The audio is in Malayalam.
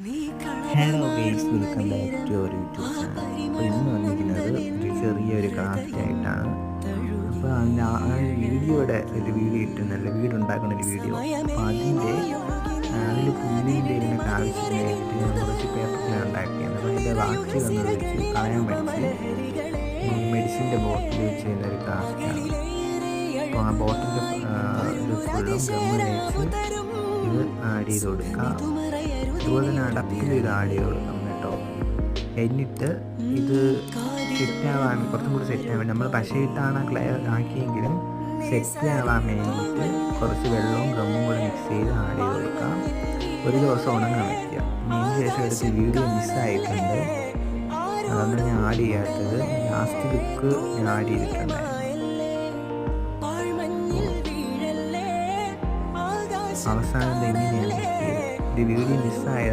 Hello guys, welcome back to our YouTube channel. അപ്പോൾ ഇന്ന് വന്നിരിക്കുന്നത് ഒരു ചെറിയൊരു ക്രാഫ്റ്റ് ആയിട്ടാണ്. അപ്പോൾ ആ വീഡിയോയുടെ ഒരു വീഡിയോ ഇട്ടുന്നല്ല, വീടുണ്ടാക്കുന്ന ഒരു വീഡിയോ. അപ്പോൾ അതിൽ പുല്ലിൻ്റെ ഇതിനൊക്കെ ആവശ്യത്തിന് വേണ്ടിയിട്ട് ഞാൻ കുറച്ച് പേപ്പറിൽ ഉണ്ടാക്കിയാണ്. അപ്പോൾ അതിൻ്റെ ബാക്കി വന്നത് വെച്ച് കളയാൻ പഠിച്ച് മെഡിസിൻ്റെ ബോട്ടിൽ വെച്ച് ചെയ്യുന്ന ഒരു ക്രാഫ്റ്റാണ്. അപ്പോൾ ആ ബോട്ടിൻ്റെ ഇത് ഫുള്ളും ഗമ്മ് തേച്ച് ഇത് ആഡ് ചെയ്ത് കൊടുക്കുക. അതുപോലെ തന്നെ അടപ്പിൽ ഇത് ആഡ് ചെയ്ത് കൊടുക്കണം കേട്ടോ. എന്നിട്ട് ഇത് സെറ്റാവാൻ കുറച്ചും കൂടി സെറ്റാവാൻ വേണ്ടി നമ്മൾ പശയിട്ടാണ് ക്ലിയർ ആക്കിയെങ്കിലും സെറ്റാവാൻ വേണ്ടിയിട്ട് കുറച്ച് വെള്ളവും ഗമ്മും കൂടെ മിക്സ് ചെയ്ത് ആഡ് ചെയ്ത് കൊടുക്കാം. ഒരു ദിവസം ഉണങ്ങാൻ വയ്ക്കുക. ഇതിന് ശേഷം എടുത്ത് വീഡിയോ മിസ്സായിട്ടുണ്ട്, അതൊന്നും ഞാൻ ആഡ് ചെയ്യാത്തത്. ലാസ്റ്റ് ലുക്ക് ഞാൻ ആഡ് ചെയ്തിട്ടുണ്ടായിരുന്നു. അവസാനം ഇങ്ങനെയാണ് കിട്ടിയത്. ഇത് വീഡിയോ മിസ്സായതാണ്.